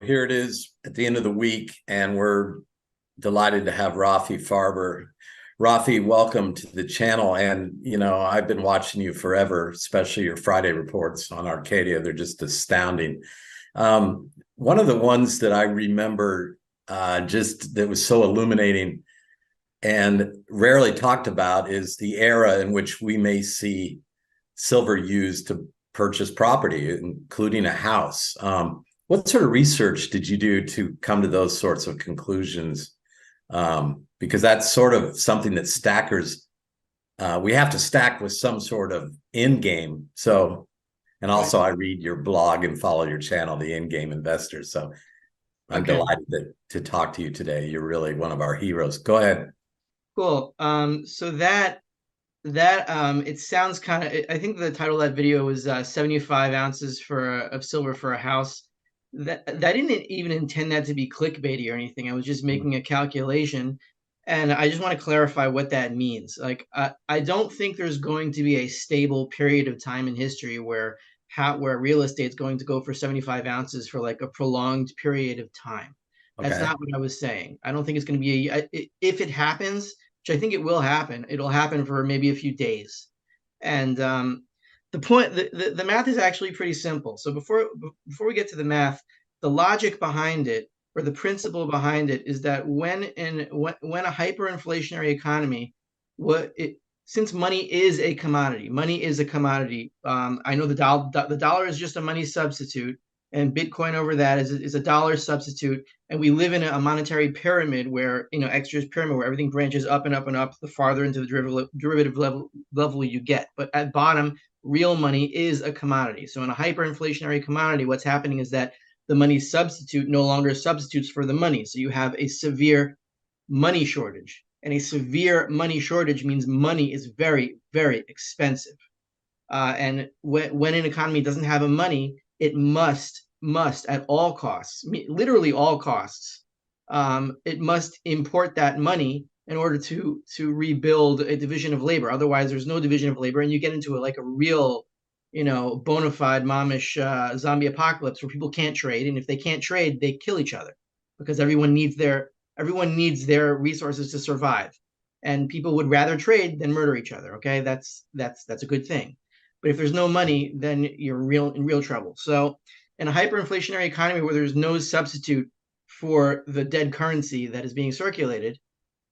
here it is at the end of the week, and we're delighted to have Rafi Farber. Rafi, welcome to the channel. And, I've been watching you forever, especially your Friday reports on Arcadia. They're just astounding. One of the ones that I remember just that was so illuminating and rarely talked about is the era in which we may see silver used to purchase property, including a house. What sort of research did you do to come to those sorts of conclusions? Because that's sort of something that stackers, we have to stack with some sort of end game. So, and also I read your blog and follow your channel, The Endgame Investor. So I'm delighted to talk to you today. You're really one of our heroes. Go ahead. Cool. So it sounds kind of, I think the title of that video was 75 ounces of silver for a house. That didn't even intend that to be clickbaity or anything. I was just making a calculation, and I just want to clarify what that means. Like, I don't think there's going to be a stable period of time in history where real estate's going to go for 75 ounces for like a prolonged period of time. That's not what I was saying. I don't think it's going to be if it happens, which I think it will happen, it'll happen for maybe a few days. And the math is actually pretty simple. So before we get to the math, the logic behind it, or the principle behind it, is that when a hyperinflationary economy, since money is a commodity, I know the dollar is just a money substitute, and Bitcoin over that is a dollar substitute. And we live in a monetary pyramid where, Extra's pyramid, where everything branches up and up and up the farther into the derivative level you get. But at bottom, real money is a commodity. So in a hyperinflationary commodity, what's happening is that the money substitute no longer substitutes for the money. So you have a severe money shortage. And a severe money shortage means money is very, very expensive. And when an economy doesn't have a money, it must at all costs, literally all costs, it must import that money in order to rebuild a division of labor. Otherwise, there's no division of labor, and you get into a real, bona fide momish zombie apocalypse where people can't trade, and if they can't trade, they kill each other because everyone needs their resources to survive, and people would rather trade than murder each other. Okay, that's a good thing. But if there's no money, then you're in real trouble. So in a hyperinflationary economy where there's no substitute for the dead currency that is being circulated,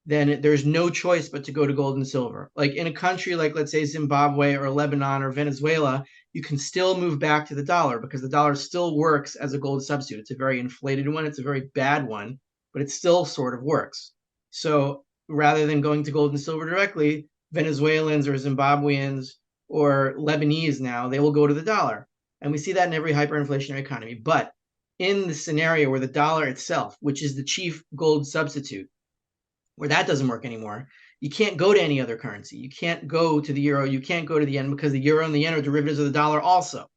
then there's no choice but to go to gold and silver. Like in a country like, let's say, Zimbabwe or Lebanon or Venezuela, you can still move back to the dollar because the dollar still works as a gold substitute. It's a very inflated one. It's a very bad one, but it still sort of works. So rather than going to gold and silver directly, Venezuelans or Zimbabweans or Lebanese now, they will go to the dollar. And we see that in every hyperinflationary economy. But in the scenario where the dollar itself, which is the chief gold substitute, where that doesn't work anymore, you can't go to any other currency. You can't go to the euro. You can't go to the yen because the euro and the yen are derivatives of the dollar also.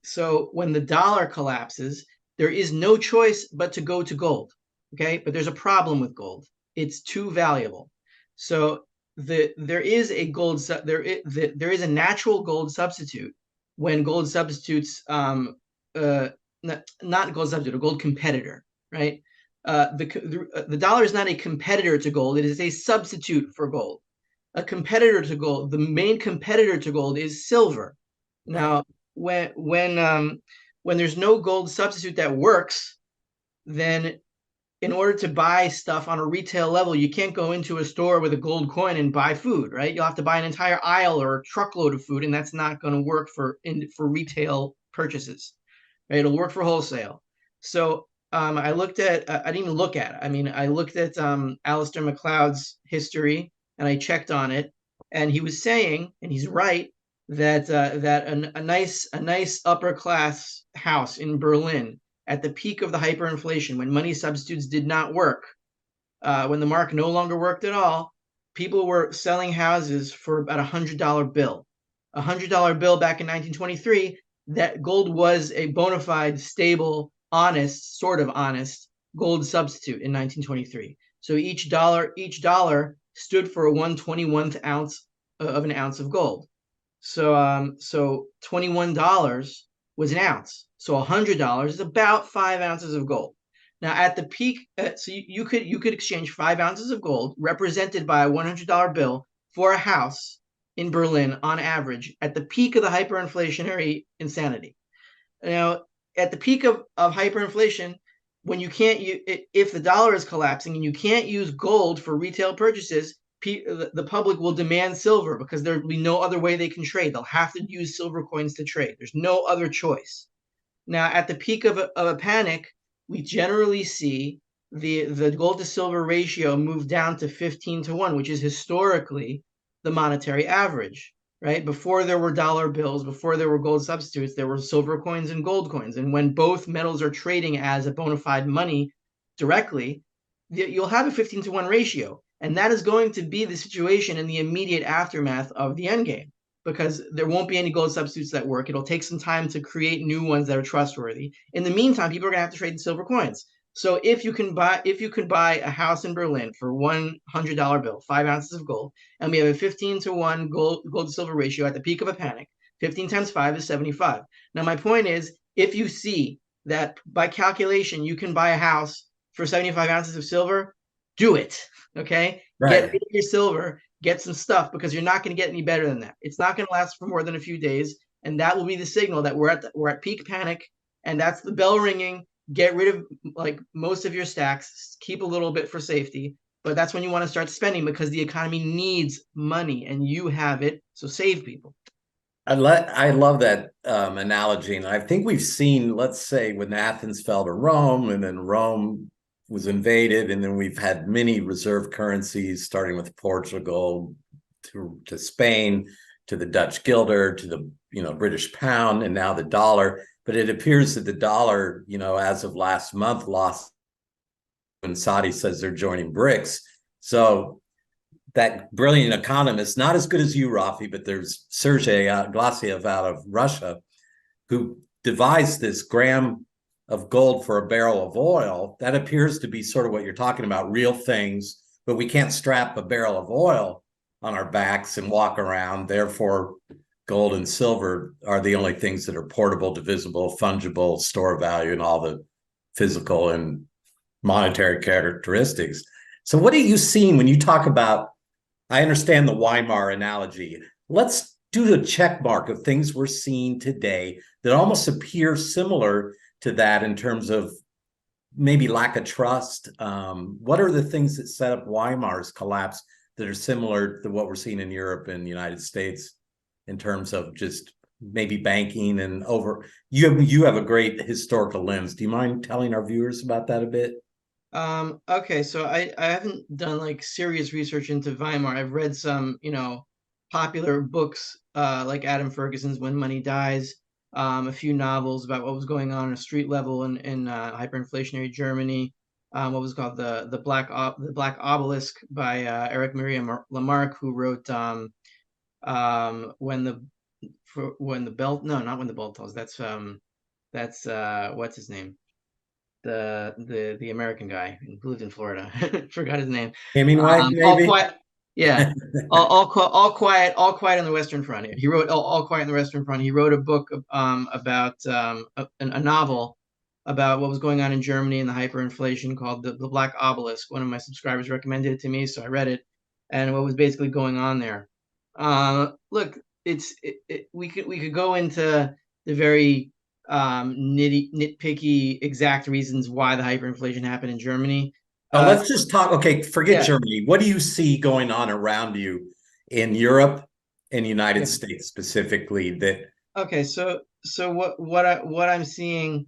So when the dollar collapses, there is no choice but to go to gold. Okay, but there's a problem with gold. It's too valuable. So there is a natural gold substitute when gold substitutes not gold substitute, a gold competitor, right? The dollar is not a competitor to gold. It is a substitute for gold. A competitor to gold, the main competitor to gold is silver. Now, when there's no gold substitute that works, then in order to buy stuff on a retail level, you can't go into a store with a gold coin and buy food, right? You'll have to buy an entire aisle or a truckload of food, and that's not going to work for retail purchases, right? It'll work for wholesale. So I looked at, I didn't even look at it. I mean, I looked at Aleister MacLeod's history, and I checked on it, and he was saying, and he's right, that a nice upper class house in Berlin at the peak of the hyperinflation, when money substitutes did not work, when the mark no longer worked at all, people were selling houses for about $100 bill. $100 bill back in 1923, that gold was a bona fide, stable, honest, sort of honest gold substitute in 1923. So each dollar stood for a 1/21th ounce of an ounce of gold. So $21 was an ounce. So $100 is about 5 ounces of gold. Now at the peak, so you could exchange 5 ounces of gold represented by a $100 bill for a house in Berlin on average at the peak of the hyperinflationary insanity. Now, at the peak of hyperinflation, when you can't if the dollar is collapsing and you can't use gold for retail purchases, the public will demand silver because there will be no other way they can trade. They'll have to use silver coins to trade. There's no other choice. Now, at the peak of a panic, we generally see the gold to silver ratio move down to 15 to 1, which is historically the monetary average, right? Before there were dollar bills, before there were gold substitutes, there were silver coins and gold coins. And when both metals are trading as a bona fide money directly, you'll have a 15 to 1 ratio. And that is going to be the situation in the immediate aftermath of the endgame, because there won't be any gold substitutes that work. It'll take some time to create new ones that are trustworthy. In the meantime, people are going to have to trade in silver coins. So if you can buy a house in Berlin for $100 bill, 5 ounces of gold, and we have a 15 to 1 gold to silver ratio at the peak of a panic, 15 times 5 is 75. Now my point is, if you see that by calculation you can buy a house for 75 ounces of silver, do it. Okay, get rid of your silver, get some stuff, because you're not going to get any better than that. It's not going to last for more than a few days, and that will be the signal that we're at peak panic, and that's the bell ringing. Get rid of like most of your stacks, keep a little bit for safety, but that's when you want to start spending because the economy needs money and you have it, so save people. I love that analogy, and I think we've seen, let's say, when Athens fell to Rome, and then Rome was invaded, and then we've had many reserve currencies, starting with Portugal to Spain, to the Dutch guilder, to the British pound, and now the dollar. But it appears that the dollar, as of last month, lost when Saudi says they're joining BRICS. So that brilliant economist, not as good as you, Rafi, but there's Sergei Glassiev out of Russia, who devised this gram of gold for a barrel of oil. That appears to be sort of what you're talking about, real things, but we can't strap a barrel of oil on our backs and walk around. Therefore, gold and silver are the only things that are portable, divisible, fungible, store value, and all the physical and monetary characteristics. So what are you seeing when you talk about, I understand the Weimar analogy. Let's do a check mark of things we're seeing today that almost appear similar to that in terms of maybe lack of trust. What are the things that set up Weimar's collapse that are similar to what we're seeing in Europe and the United States in terms of just maybe banking and over? You have a great historical lens. Do you mind telling our viewers about that a bit? Okay, so I haven't done like serious research into Weimar. I've read some, popular books like Adam Ferguson's When Money Dies, a few novels about what was going on a street level in hyperinflationary Germany. What was called the Black Obelisk by Eric Maria Lamarck, who wrote when the belt, no, not When the Bell Tolls. That's what's his name? The American guy who lived in Florida. Forgot his name. Hemingway, All maybe? Quiet. Yeah. All Quiet on the Western Front. He wrote All Quiet on the Western Front. He wrote a book about a novel about what was going on in Germany in the hyperinflation called the Black Obelisk. One of my subscribers recommended it to me, so I read it, and what was basically going on there. Look, we could go into the very nitpicky exact reasons why the hyperinflation happened in Germany. Let's just talk. Okay, forget Yeah. Germany. What do you see going on around you in Europe and United States specifically? Okay, so what I'm seeing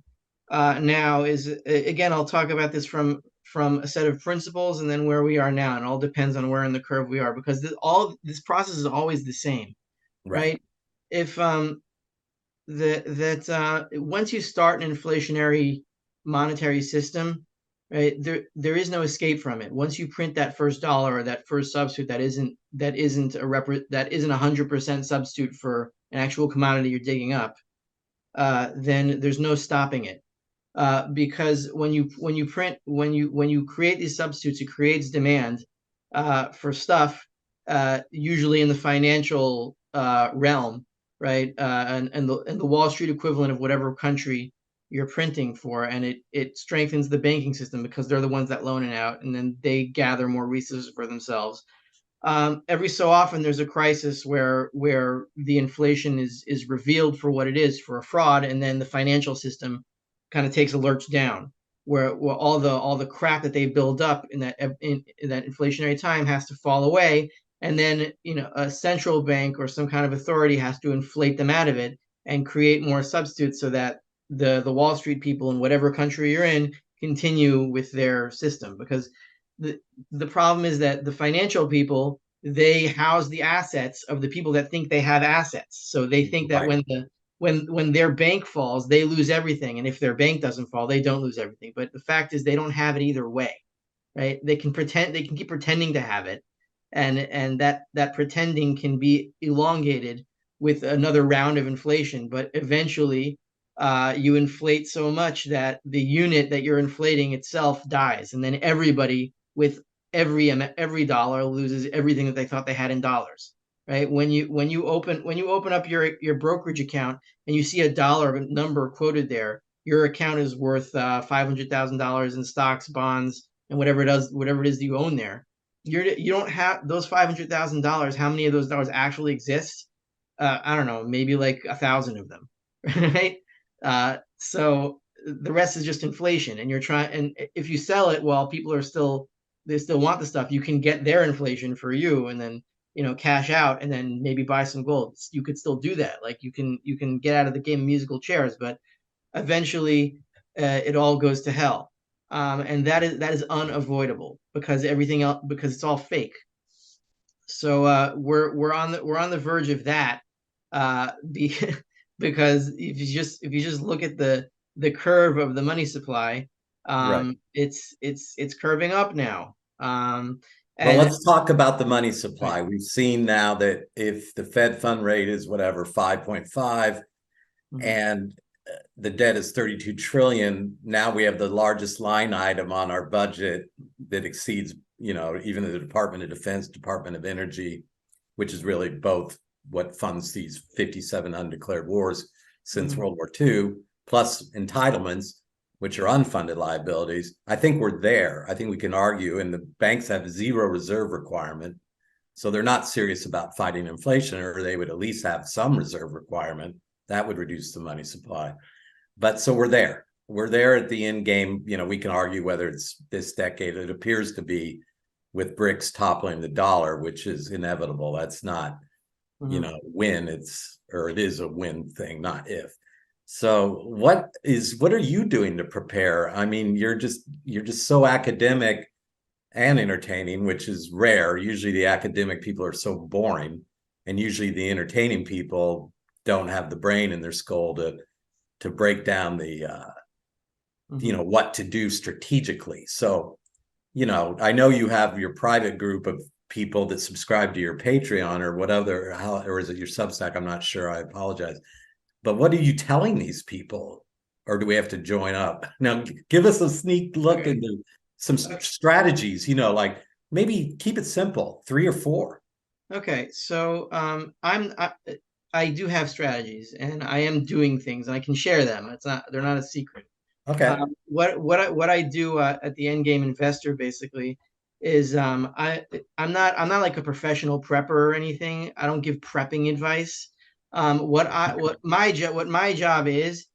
now is, again, I'll talk about this from a set of principles and then where we are now, and it all depends on where in the curve we are, because all this process is always the same, right? If once you start an inflationary monetary system, right, there is no escape from it. Once you print that first dollar or that first substitute that isn't 100% substitute for an actual commodity you're digging up, then there's no stopping it. Because when you create these substitutes, it creates demand for stuff, usually in the financial realm, right? And the Wall Street equivalent of whatever country you're printing for, and it strengthens the banking system because they're the ones that loan it out, and then they gather more resources for themselves. Every so often there's a crisis where the inflation is revealed for what it is, for a fraud, and then the financial system kind of takes a lurch down, where all the crap that they build up in that inflationary time has to fall away, and then a central bank or some kind of authority has to inflate them out of it and create more substitutes so that the Wall Street people in whatever country you're in continue with their system, because the the problem is that the financial people, they house the assets of the people that think they have assets. So they think that Right. when their bank falls, they lose everything, and if their bank doesn't fall, they don't lose everything. But the fact is, they don't have it either way, right? They can keep pretending to have it, and that pretending can be elongated with another round of inflation. But eventually, you inflate so much that the unit that you're inflating itself dies, and then everybody with every dollar loses everything that they thought they had in dollars, right? When you open up your brokerage account and you see a dollar number quoted there, your account is worth $500,000 in stocks, bonds, and whatever it is that you own there. You don't have those $500,000. How many of those dollars actually exist? I don't know, maybe like 1,000 of them, right? So the rest is just inflation, and you're trying. And if you sell it while people are still they still want the stuff, you can get their inflation for you, and then cash out, and then maybe buy some gold. You could still do that. Like you can get out of the game of musical chairs, but eventually it all goes to hell, and that is unavoidable because everything else, because it's all fake. So we're on the verge of that, be, because if you just look at the curve of the money supply, Right. it's curving up now, Well, and let's talk about the money right. supply. We've seen now that if the Fed fund rate is whatever, 5.5, Mhm. and the debt is 32 trillion, now we have the largest line item on our budget that exceeds, even the Department of Defense, Department of Energy, which is really both what funds these 57 undeclared wars since Mhm. World War II, plus entitlements, which are unfunded liabilities. I think we're there. I think we can argue, and the banks have zero reserve requirement. So they're not serious about fighting inflation, or they would at least have some reserve requirement. That would reduce the money supply. But so we're there. We're there at the end game. We can argue whether it's this decade. It appears to be, with BRICS toppling the dollar, which is inevitable. That's not, Mhm. when it is a win thing, not if. So what are you doing to prepare? I mean, you're just so academic and entertaining, which is rare. Usually the academic people are so boring, and usually the entertaining people don't have the brain in their skull to break down the Mhm. what to do strategically. So, I know you have your private group of people that subscribe to your Patreon or whatever, or is it your Substack? I'm not sure. I apologize. But what are you telling these people? Or do we have to join up? Now, give us a sneak look Okay. into some strategies, like maybe keep it simple, 3 or 4. Okay, so I do have strategies, and I am doing things, and I can share them. They're not a secret. Okay. What I do at the end game investor basically is I'm not like a professional prepper or anything. I don't give prepping advice. What my job is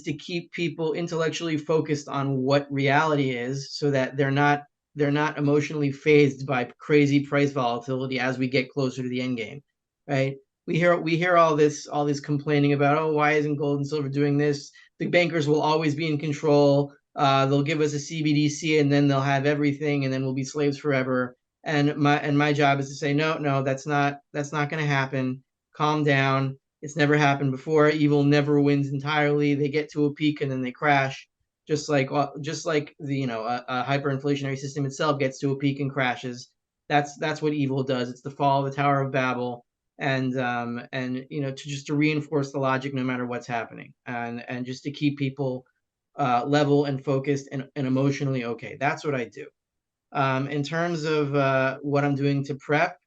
to keep people intellectually focused on what reality is, so that they're not emotionally phased by crazy price volatility as we get closer to the end game, right? We hear all this complaining about, oh, why isn't gold and silver doing this? The bankers will always be in control. They'll give us a CBDC, and then they'll have everything, and then we'll be slaves forever. And my job is to say, no, no, that's not going to happen. Calm down. It's never happened before. Evil never wins entirely. They get to a peak and then they crash, just like the a hyperinflationary system itself gets to a peak and crashes. That's what evil does. It's the fall of the Tower of Babel, and to reinforce the logic no matter what's happening, and just to keep people level and focused and emotionally okay. That's what I do. In terms of what I'm doing to prep,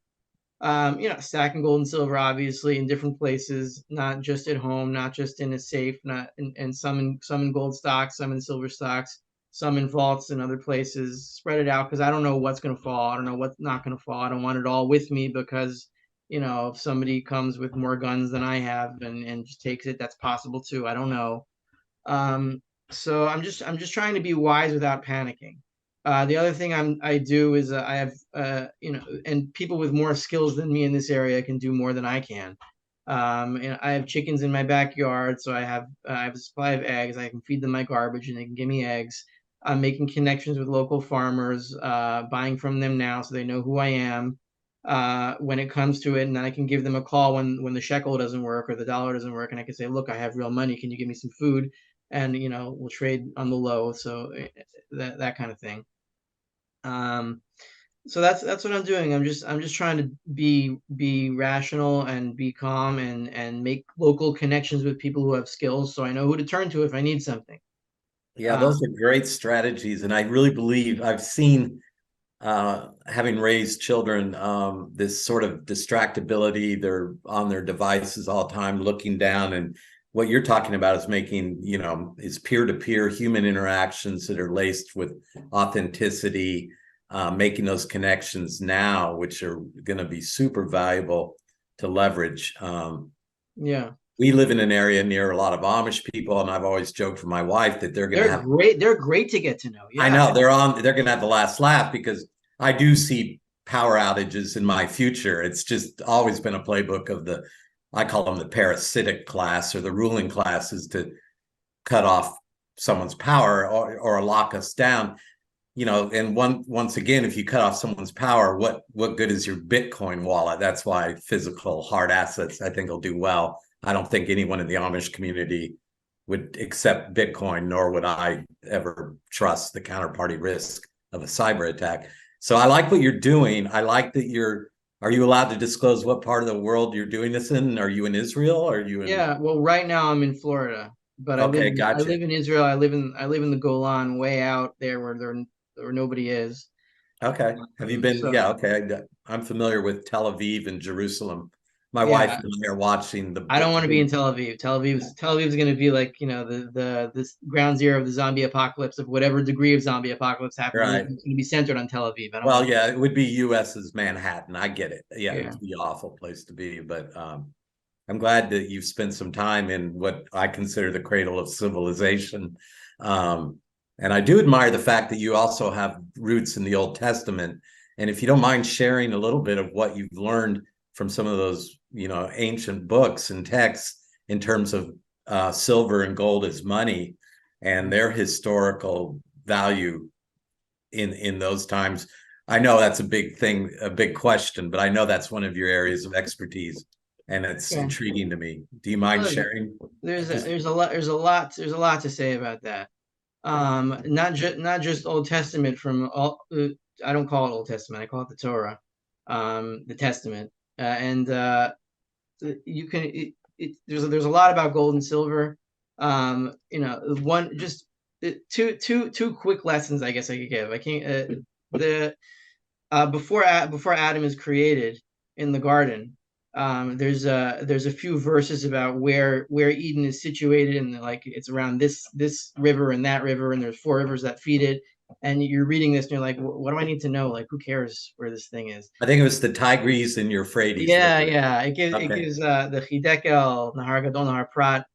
Stacking gold and silver, obviously, in different places, not just at home, not just in a safe, not and some in gold stocks, some in silver stocks, some in vaults and other places. Spread it out because I don't know what's going to fall. I don't know what's not going to fall. I don't want it all with me because, if somebody comes with more guns than I have and just takes it, that's possible too. I don't know. Um, so I'm just trying to be wise without panicking. The other thing I do is I have and people with more skills than me in this area can do more than I can. And I have chickens in my backyard, so I have a supply of eggs. I can feed them my garbage, and they can give me eggs. I'm making connections with local farmers, buying from them now, so they know who I am when it comes to it, and then I can give them a call when the shekel doesn't work or the dollar doesn't work, and I can say, look, I have real money. Can you give me some food? And we'll trade on the low. So that kind of thing. Um, so that's what I'm doing. I'm just trying to be rational and be calm and make local connections with people who have skills, so I know who to turn to if I need something. Yeah, Um, those are great strategies. And I really believe I've seen, having raised children, this sort of distractibility. They're on their devices all the time, looking down. And what you're talking about is making, is peer-to-peer human interactions that are laced with authenticity, making those connections now, which are going to be super valuable to leverage. yeah, We live in an area near a lot of Amish people, and I've always joked with my wife that they're going to they're have, great. They're great to get to know. I Yeah, know they're going to have the last laugh because I do see power outages in my future. It's just always been a playbook of I call them the parasitic class or the ruling classes, to cut off someone's power or lock us down. And once again, if you cut off someone's power, what good is your Bitcoin wallet? That's why physical hard assets, I think, will do well. I don't think anyone in the Amish community would accept Bitcoin, nor would I ever trust the counterparty risk of a cyber attack. So I like what you're doing. I like that are you allowed to disclose what part of the world you're doing this in? Are you in Israel? Are you in? yeah. Well, right now I'm in Florida, but I live Okay, I gotcha. live in Israel. I live in the Golan, way out there where nobody is. Okay. Have you been? So Yeah, okay. I'm familiar with Tel Aviv and Jerusalem. My wife yeah, and I are watching I don't want to be in Tel Aviv. Tel Aviv's going to be like, the ground zero of the zombie apocalypse, of whatever degree of zombie apocalypse happens. It's right. going to be centered on Tel Aviv. I don't Well, want. yeah, it would be US's Manhattan. I get it. Yeah, it Yeah, would be an awful place to be, but I'm glad that you've spent some time in what I consider the cradle of civilization. Um, and I do admire the fact that you also have roots in the Old Testament. And if you don't mind sharing a little bit of what you've learned from some of those, ancient books and texts in terms of silver and gold as money and their historical value in those times. I know that's a big thing, a big question, but I know that's one of your areas of expertise, and it's yeah. intriguing to me. Do you mind Well, sharing? Just there's a lot to say about that. Not just Old Testament from all. I don't call it Old Testament. I call it the Torah, the Testament, and you can there's a lot about gold and silver. One just two quick lessons I guess I could give. I can't the before Adam is created in the garden. There's a few verses about where Eden is situated, and like it's around this river and that river, and there's four rivers that feed it. And you're reading this, and you're like, what do I need to know? Like, who cares where this thing is? I think it was the Tigris and Euphrates Yeah, River. yeah. It gives Okay. the Hidekel, Nahar Gadol, Nahar Prat,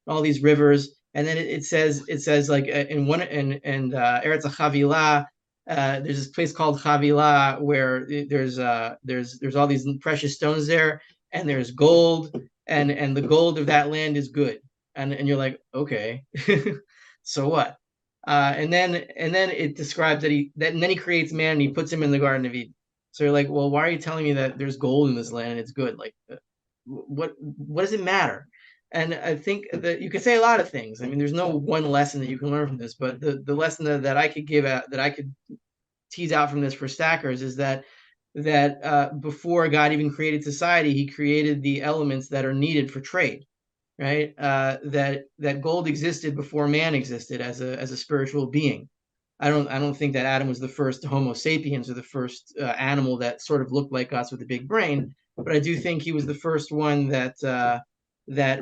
all these rivers, and then it says like in one and Eretz Chavila, there's this place called Chavila where there's all these precious stones there, and there's gold, and the gold of that land is good, and you're like, okay, so what? And then it describes and then he creates man and he puts him in the Garden of Eden. So you're like, well, why are you telling me that there's gold in this land and it's good? Like, what does it matter? And I think that you could say a lot of things. I mean, there's no one lesson that you can learn from this, but the lesson that I could give out, that I could tease out from this for stackers, is that before God even created society, He created the elements that are needed for trade, right? That gold existed before man existed as a spiritual being. I don't think that Adam was the first Homo sapiens or the first animal that sort of looked like us with a big brain, but I do think he was the first one that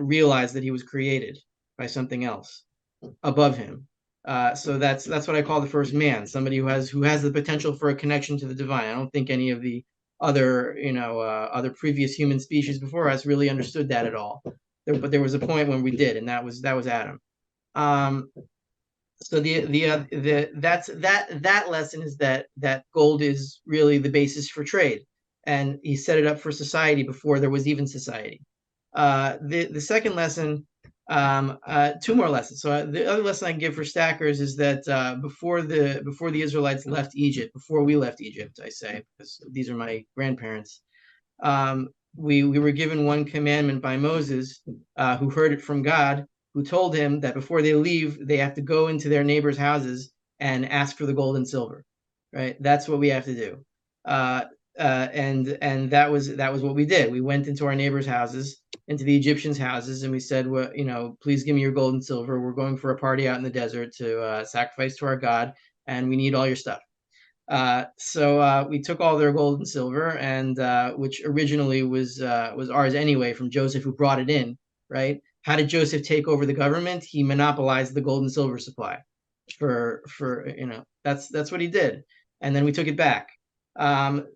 realized that he was created by something else above him. So that's what I call the first man, somebody who has the potential for a connection to the divine. I don't think any of the other other previous human species before us really understood that at all. But there was a point when we did, and that was Adam. So that lesson is that gold is really the basis for trade, and he set it up for society before there was even society. The second lesson, two more lessons. So the other lesson I can give for stackers is that before the Israelites left Egypt, before we left Egypt, I say, because these are my grandparents, we were given one commandment by Moses, who heard it from God, who told him that before they leave, they have to go into their neighbors' houses and ask for the gold and silver. Right? That's what we have to do. And that was what we did. We went into our neighbors' houses, into the Egyptians' houses, and we said, well, please give me your gold and silver. We're going for a party out in the desert to sacrifice to our God, and we need all your stuff. So we took all their gold and silver, and which originally was ours anyway from Joseph, who brought it in. Right? How did Joseph take over the government? He monopolized the gold and silver supply. That's what he did, and then we took it back.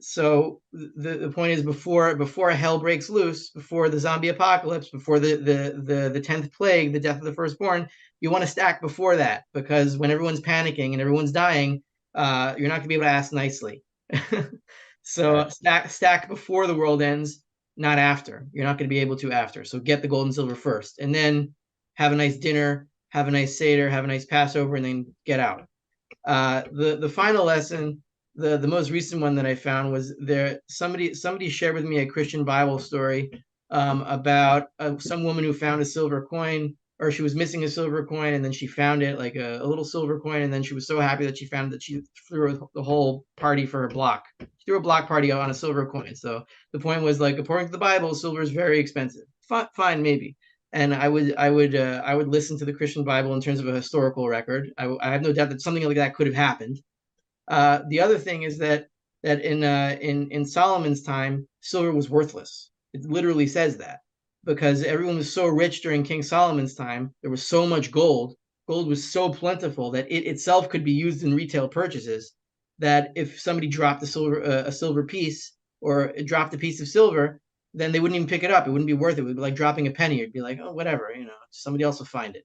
So the point is, before hell breaks loose, before the zombie apocalypse, before the 10th plague, the death of the firstborn, you want to stack before that, because when everyone's panicking and everyone's dying, you're not gonna be able to ask nicely. So stack before the world ends, not after. You're not going to be able to after. So get the gold and silver first, and then have a nice dinner, have a nice Seder, have a nice Passover, and then get out. The final lesson, the most recent one that I found, was there. Somebody shared with me a Christian Bible story about some woman who found a silver coin, or she was missing a silver coin, and then she found it, like a little silver coin, and then she was so happy that she found it that she threw the whole party for her block. She threw a block party on a silver coin. So the point was, like, according to the Bible, silver is very expensive. Fine, maybe. And I would listen to the Christian Bible in terms of a historical record. I have no doubt that something like that could have happened. The other thing is that in Solomon's time, silver was worthless. It literally says that, because everyone was so rich during King Solomon's time. There was so much gold. Gold was so plentiful that it itself could be used in retail purchases, that if somebody dropped a silver piece, or dropped a piece of silver, then they wouldn't even pick it up. It wouldn't be worth it. It would be like dropping a penny. It'd be like, oh, whatever, somebody else will find it.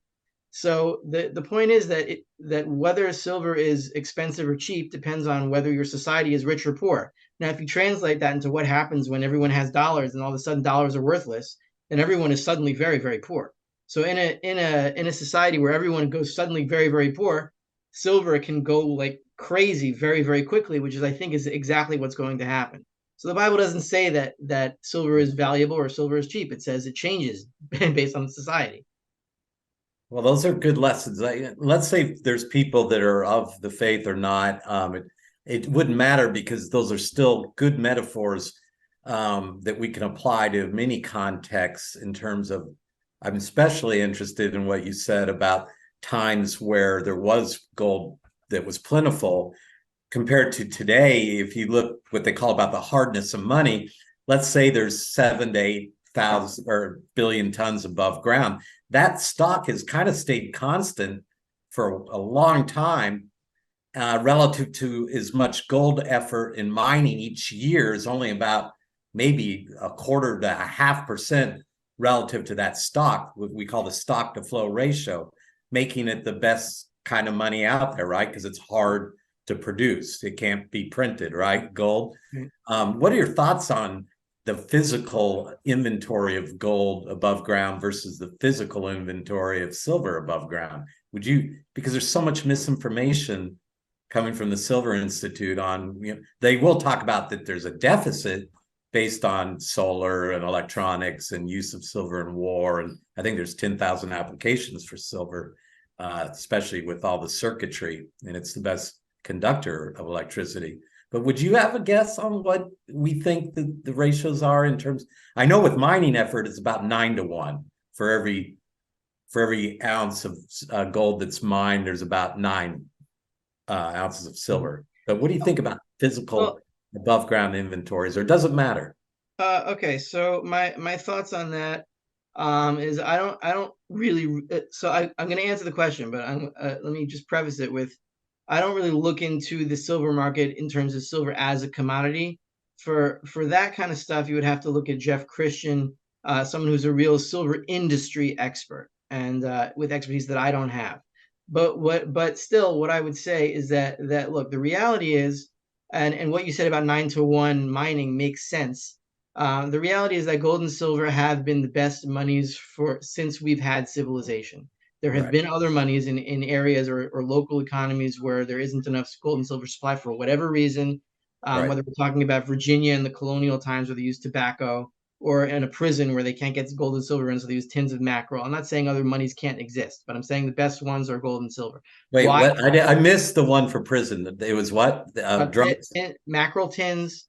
So the point is that whether silver is expensive or cheap depends on whether your society is rich or poor. Now, if you translate that into what happens when everyone has dollars and all of a sudden dollars are worthless, then everyone is suddenly very, very poor. So in a society where everyone goes suddenly very, very poor, silver can go like crazy very, very quickly, which is, I think, is exactly what's going to happen. So the Bible doesn't say that silver is valuable or silver is cheap. It says it changes based on society. Well, those are good lessons. Let's say there's people that are of the faith or not. It wouldn't matter, because those are still good metaphors that we can apply to many contexts. In terms of, I'm especially interested in what you said about times where there was gold that was plentiful compared to today. If you look what they call about the hardness of money, let's say there's 7 to 8,000 or billion tons above ground. That stock has kind of stayed constant for a long time, relative to as much gold effort in mining each year is only about maybe 1/4 to 0.5% relative to that stock, what we call the stock to flow ratio, making it the best kind of money out there, right? Because it's hard to produce. It can't be printed, right? Gold. What are your thoughts on the physical inventory of gold above ground versus the physical inventory of silver above ground? Would you, because there's so much misinformation coming from the Silver Institute on, they will talk about that there's a deficit based on solar and electronics and use of silver in war. And I think there's 10,000 applications for silver, especially with all the circuitry, and it's the best conductor of electricity. But would you have a guess on what we think the ratios are in terms? I know with mining effort, it's about 9 to 1 for every ounce of gold that's mined. There's about 9 ounces of silver. But what do you think about physical Well, above ground inventories, or does it matter? okay, so my thoughts on that is I don't really so I'm going to answer the question, but I'm let me just preface it with I don't really look into the silver market in terms of silver as a commodity. For that kind of stuff, you would have to look at Jeff Christian, someone who's a real silver industry expert and with expertise that I don't have. But still, what I would say is that look, the reality is, and what you said about 9-to-1 mining makes sense. The reality is that gold and silver have been the best monies for since we've had civilization. There have Right, been other monies in areas or local economies where there isn't enough gold and silver supply for whatever reason, right. whether we're talking about Virginia in the colonial times where they used tobacco, or in a prison where they can't get gold and silver in, so they use tins of mackerel. I'm not saying other monies can't exist, but I'm saying the best ones are gold and silver. Wait, Why? what? I missed the one for prison. It was what? Drums? Mackerel tins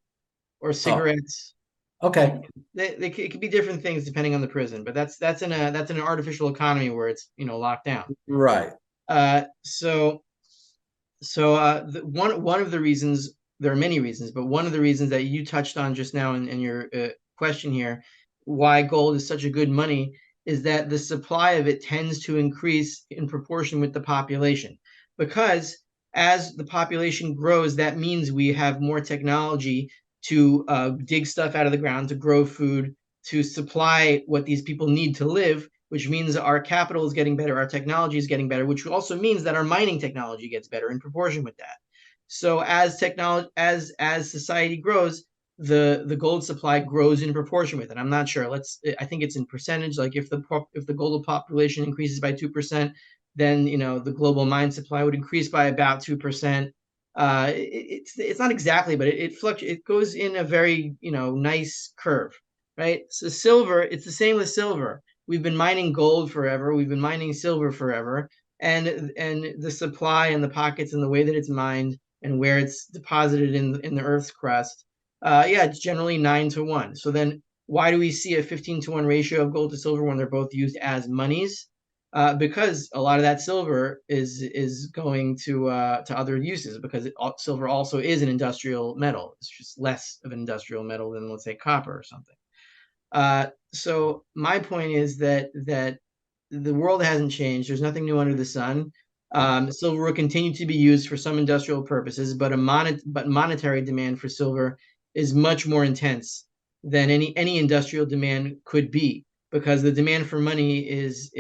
or Oh, cigarettes. okay. It could be different things depending on the prison, but that's in an artificial economy where it's locked down. Right. Uh, so one of the reasons, there are many reasons, but one of the reasons that you touched on just now in your question here, why gold is such a good money, is that the supply of it tends to increase in proportion with the population, because as the population grows, that means we have more technology to dig stuff out of the ground, to grow food, to supply what these people need to live, which means our capital is getting better, our technology is getting better, which also means that our mining technology gets better in proportion with that. So as technology, as society grows, the gold supply grows in proportion with it. I'm not sure. I think it's in percentage. Like if the global population increases by 2%, then the global mine supply would increase by about 2%. It's not exactly, but it fluctuates. It goes in a very nice curve, right? So silver, it's the same with silver. We've been mining gold forever. We've been mining silver forever, and the supply and the pockets and the way that it's mined and where it's deposited in the Earth's crust, yeah, it's generally 9-to-1. So then, why do we see a 15-to-1 ratio of gold to silver when they're both used as monies? Because a lot of that silver is going to other uses, because silver also is an industrial metal. It's just less of an industrial metal than, let's say, copper or something. So my point is that the world hasn't changed. There's nothing new under the sun. Silver will continue to be used for some industrial purposes, but monetary demand for silver is much more intense than any industrial demand could be, because the demand for money is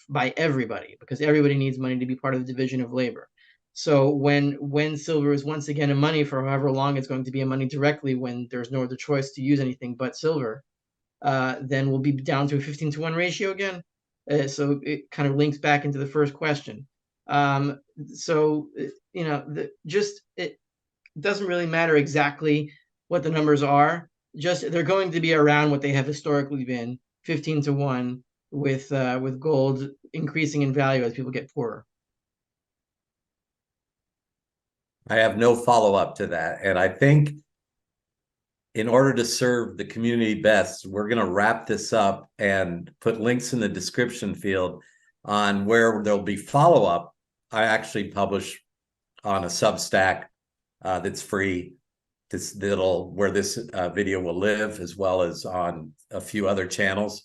by everybody, because everybody needs money to be part of the division of labor. So when silver is once again a money for however long it's going to be a money directly, when there's no other choice to use anything but silver, then we'll be down to a 15-to-1 ratio again. So it kind of links back into the first question. So it doesn't really matter exactly what the numbers are. Just they're going to be around what they have historically been, 15-to-1, with gold increasing in value as people get poorer. I have no follow up to that. And I think in order to serve the community best, we're going to wrap this up and put links in the description field on where there'll be follow up. I actually publish on a Substack that's free. Where this video will live, as well as on a few other channels.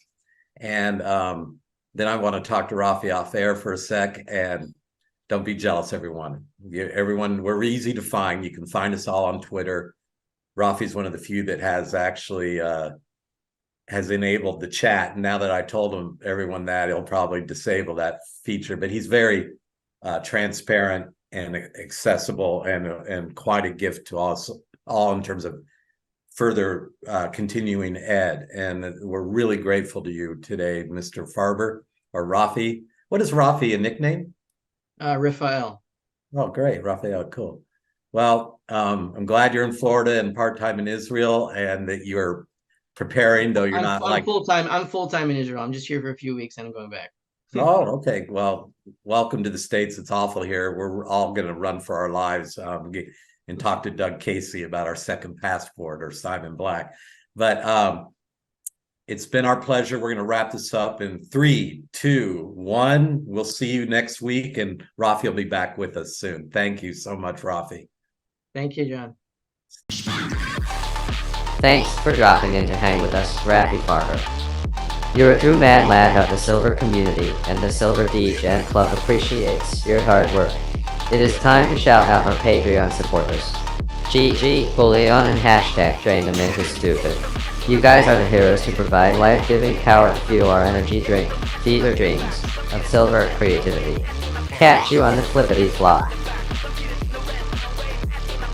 And then I want to talk to Rafi off air for a sec. And don't be jealous, everyone. Everyone, we're easy to find. You can find us all on Twitter. Rafi's one of the few that has actually has enabled the chat. And now that I told him everyone that, he'll probably disable that feature. But he's very transparent and accessible, and quite a gift to us all in terms of further continuing ed. And we're really grateful to you today, Mr. Farber, or Rafi. What is Rafi, a nickname? Raphael. Oh, great. Raphael, cool. Well, I'm glad you're in Florida and part-time in Israel, and that you're preparing, though you're not I'm like, full-time. I'm full-time in Israel. I'm just here for a few weeks and I'm going back. oh, okay. Well, welcome to the States. It's awful here. We're all going to run for our lives and talk to Doug Casey about our second passport, or Simon Black. But It's been our pleasure. We're going to wrap this up in 3, 2, 1. We'll see you next week, and Rafi will be back with us soon. Thank you so much, Rafi. Thank you, John. Thanks for dropping in to hang with us, Rafi Farber. You're a true mad lad of the silver community, and the SilverDegenClub appreciates your hard work. It is time to shout out our Patreon supporters. GG, Bullion, and hashtag drainthemint is stupid. You guys are the heroes who provide life-giving power to fuel our energy drink. Feed your dreams of silver creativity. Catch you on the flippity flop.